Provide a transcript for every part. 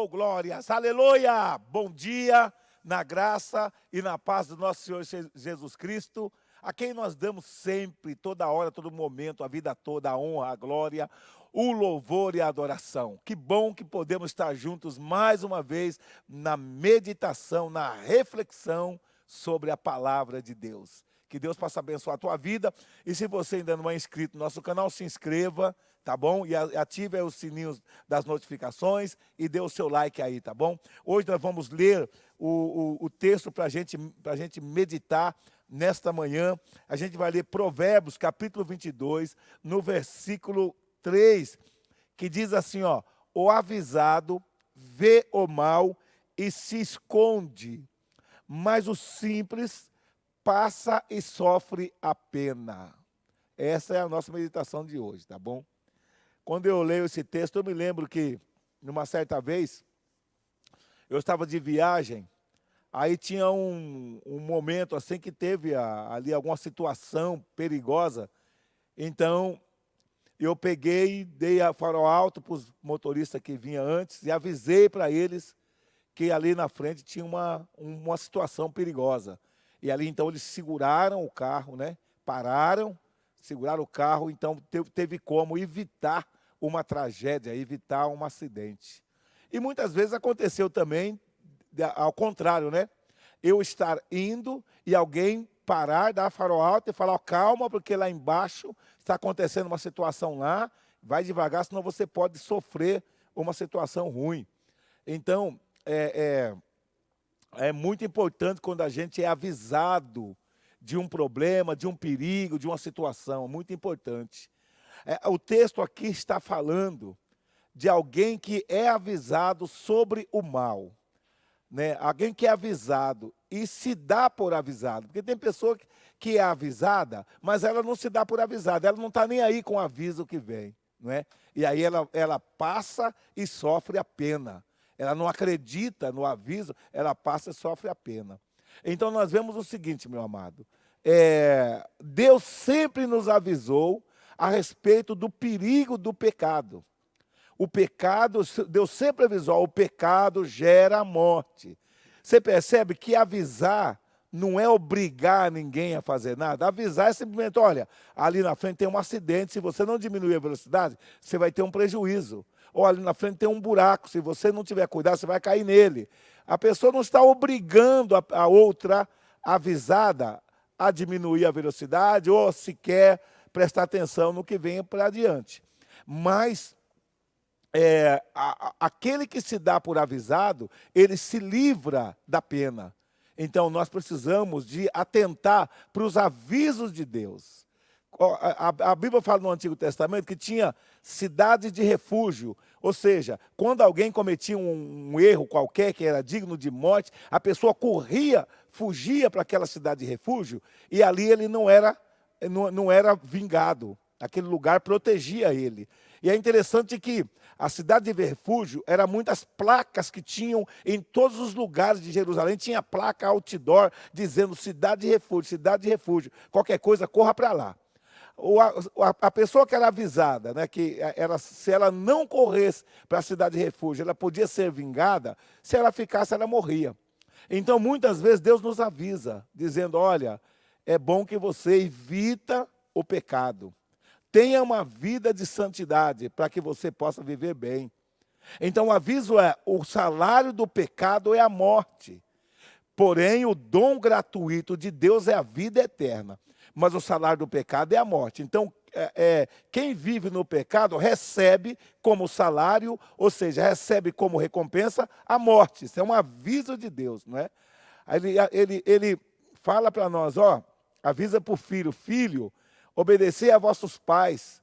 glórias, aleluia! Bom dia, na graça e na paz do nosso Senhor Jesus Cristo, a quem nós damos sempre, toda hora, todo momento, a vida toda, a honra, a glória, o louvor e a adoração. Que bom que podemos estar juntos mais uma vez na meditação, na reflexão sobre a palavra de Deus. Que Deus possa abençoar a tua vida. E se você ainda não é inscrito no nosso canal, se inscreva, tá bom? E ative os sininhos das notificações e dê o seu like aí, tá bom? Hoje nós vamos ler o texto para a gente meditar nesta manhã. A gente vai ler Provérbios, capítulo 22, no versículo 3, que diz assim, ó: o avisado vê o mal e se esconde, mas o simples passa e sofre a pena. Essa é a nossa meditação de hoje, tá bom? Quando eu leio esse texto, eu me lembro que, numa certa vez, eu estava de viagem, aí tinha um momento assim que teve ali alguma situação perigosa, então eu peguei, dei a farol alto para os motoristas que vinham antes e avisei para eles que ali na frente tinha uma situação perigosa. E ali, então, eles seguraram o carro, né? Pararam, seguraram o carro, então teve como evitar uma tragédia, evitar um acidente. E muitas vezes aconteceu também, ao contrário, né? Eu estar indo e alguém parar, dar farol alto e falar, ó, calma, porque lá embaixo está acontecendo uma situação lá, vai devagar, senão você pode sofrer uma situação ruim. Então, é muito importante quando a gente é avisado de um problema, de um perigo, de uma situação, muito importante. O texto aqui está falando de alguém que é avisado sobre o mal, né? Alguém que é avisado e se dá por avisado, porque tem pessoa que é avisada, mas ela não se dá por avisada, ela não está nem aí com o aviso que vem, não é? E aí ela passa e sofre a pena. Ela não acredita no aviso, ela passa e sofre a pena. Então nós vemos o seguinte, meu amado, Deus sempre nos avisou a respeito do perigo do pecado. O pecado, Deus sempre avisou, o pecado gera morte. Você percebe que avisar não é obrigar ninguém a fazer nada. Avisar é simplesmente, olha, ali na frente tem um acidente, se você não diminuir a velocidade, você vai ter um prejuízo. Ou ali na frente tem um buraco, se você não tiver cuidado, você vai cair nele. A pessoa não está obrigando a outra avisada a diminuir a velocidade ou sequer prestar atenção no que vem para adiante. Mas aquele que se dá por avisado, ele se livra da pena. Então, nós precisamos de atentar para os avisos de Deus. A Bíblia fala no Antigo Testamento que tinha cidades de refúgio, ou seja, quando alguém cometia um erro qualquer que era digno de morte, a pessoa corria, fugia para aquela cidade de refúgio, e ali ele não era vingado. Aquele lugar protegia ele. E é interessante que a cidade de refúgio eram muitas placas que tinham em todos os lugares de Jerusalém. Tinha placa outdoor dizendo cidade de refúgio, cidade de refúgio. Qualquer coisa, corra para lá. A pessoa que era avisada, né, se ela não corresse para a cidade de refúgio, ela podia ser vingada, se ela ficasse, ela morria. Então, muitas vezes, Deus nos avisa, dizendo, olha, é bom que você evita o pecado. Tenha uma vida de santidade para que você possa viver bem. Então, o aviso é, o salário do pecado é a morte. Porém, o dom gratuito de Deus é a vida eterna. Mas o salário do pecado é a morte. Então, quem vive no pecado recebe como salário, ou seja, recebe como recompensa a morte. Isso é um aviso de Deus, não é? Ele fala para nós, ó, avisa para o filho, filho, obedecer a vossos pais,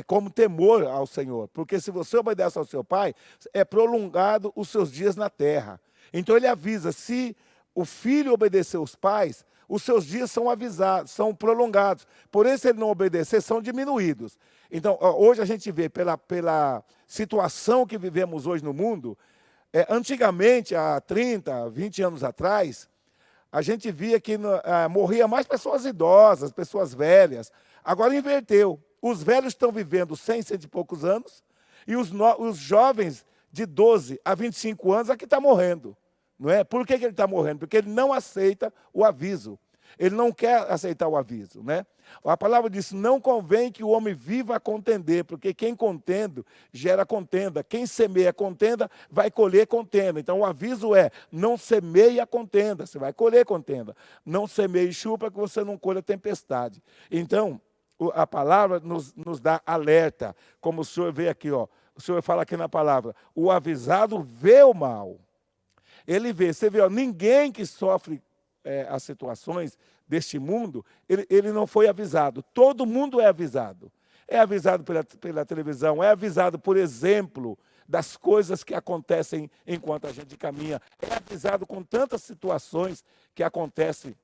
como temor ao Senhor. Porque se você obedece ao seu pai, é prolongado os seus dias na terra. Então ele avisa, se o filho obedecer os pais, os seus dias são avisados, são prolongados. Porém, se ele não obedecer, são diminuídos. Então, hoje a gente vê, pela situação que vivemos hoje no mundo, antigamente, há 30, 20 anos atrás, a gente via que morria mais pessoas idosas, pessoas velhas. Agora inverteu. Os velhos estão vivendo 100 e poucos anos, e os jovens de 12 a 25 anos é que está morrendo. Não é? Por que ele está morrendo? Porque ele não aceita o aviso. Ele não quer aceitar o aviso, né? A palavra diz, não convém que o homem viva a contender, porque quem contendo gera contenda. Quem semeia contenda vai colher contenda. Então o aviso é, não semeie a contenda, você vai colher contenda. Não semeie chuva para que você não colha tempestade. Então, a palavra nos dá alerta, como o senhor vê aqui, ó. O senhor fala aqui na palavra, o avisado vê o mal. Ele vê, você vê, ó, ninguém que sofre as situações deste mundo, ele não foi avisado. Todo mundo é avisado. É avisado pela televisão, é avisado, por exemplo, das coisas que acontecem enquanto a gente caminha. É avisado com tantas situações que acontecem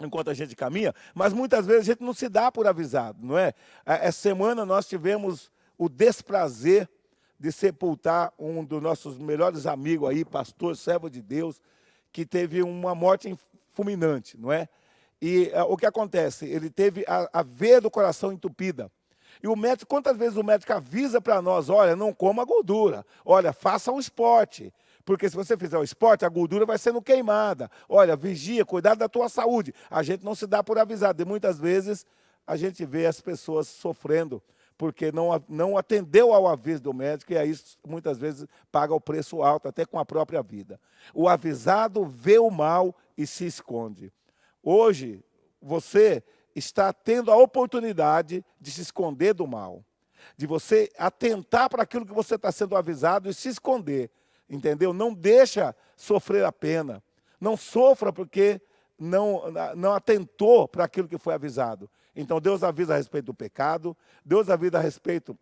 enquanto a gente caminha, mas muitas vezes a gente não se dá por avisado, não é? Essa semana nós tivemos o desprazer de sepultar um dos nossos melhores amigos aí, pastor, servo de Deus, que teve uma morte fulminante, não é? E o que acontece? Ele teve a veia do coração entupida. E o médico, quantas vezes o médico avisa para nós, olha, não coma gordura, olha, faça um esporte, porque se você fizer o esporte, a gordura vai sendo queimada. Olha, vigia, cuidado da tua saúde. A gente não se dá por avisado. E muitas vezes a gente vê as pessoas sofrendo, porque não atendeu ao aviso do médico, e aí muitas vezes paga o preço alto, até com a própria vida. O avisado vê o mal e se esconde. Hoje, você está tendo a oportunidade de se esconder do mal, de você atentar para aquilo que você está sendo avisado e se esconder, entendeu? Não deixa sofrer a pena, não sofra porque não atentou para aquilo que foi avisado. Então Deus avisa a respeito do pecado, Deus avisa a respeito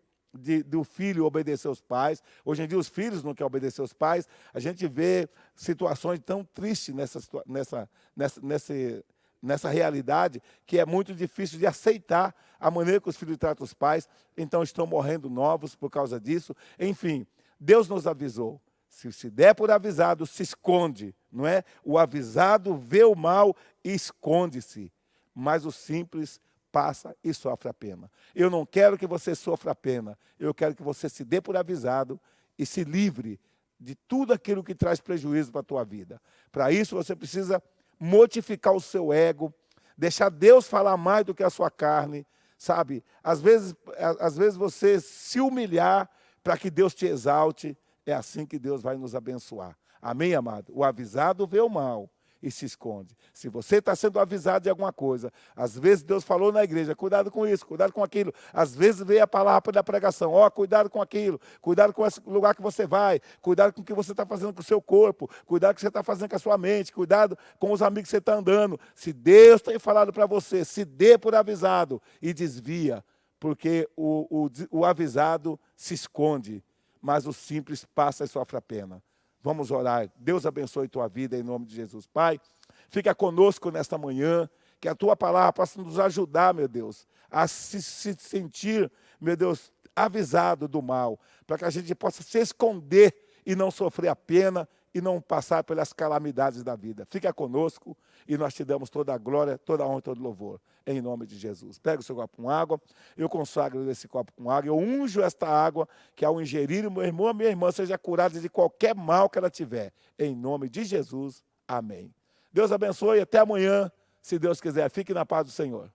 do filho obedecer aos pais. Hoje em dia os filhos não querem obedecer aos pais. A gente vê situações tão tristes nessa realidade, que é muito difícil de aceitar a maneira que os filhos tratam os pais. Então estão morrendo novos por causa disso. Enfim, Deus nos avisou. Se der por avisado, se esconde, não é? O avisado vê o mal e esconde-se, mas o simples passa e sofre a pena. Eu não quero que você sofra a pena, eu quero que você se dê por avisado e se livre de tudo aquilo que traz prejuízo para a tua vida. Para isso você precisa mortificar o seu ego, deixar Deus falar mais do que a sua carne, sabe? Às vezes você se humilhar para que Deus te exalte. É assim que Deus vai nos abençoar. Amém, amado? O avisado vê o mal e se esconde. Se você está sendo avisado de alguma coisa, às vezes Deus falou na igreja, cuidado com isso, cuidado com aquilo. Às vezes veio a palavra da pregação, cuidado com aquilo, cuidado com esse lugar que você vai, cuidado com o que você está fazendo com o seu corpo, cuidado com o que você está fazendo com a sua mente, cuidado com os amigos que você está andando. Se Deus tem falado para você, se dê por avisado e desvia, porque o avisado se esconde, mas o simples passa e sofre a pena. Vamos orar. Deus abençoe tua vida em nome de Jesus. Pai, fica conosco nesta manhã, que a tua palavra possa nos ajudar, meu Deus, a se sentir, meu Deus, avisado do mal, para que a gente possa se esconder e não sofrer a pena e não passar pelas calamidades da vida. Fica conosco e nós te damos toda a glória, toda a honra e todo o louvor, em nome de Jesus. Pega o seu copo com água, eu consagro esse copo com água, eu unjo esta água, que ao ingerir, o meu irmão ou a minha irmã seja curada de qualquer mal que ela tiver, em nome de Jesus, amém. Deus abençoe, até amanhã, se Deus quiser, fique na paz do Senhor.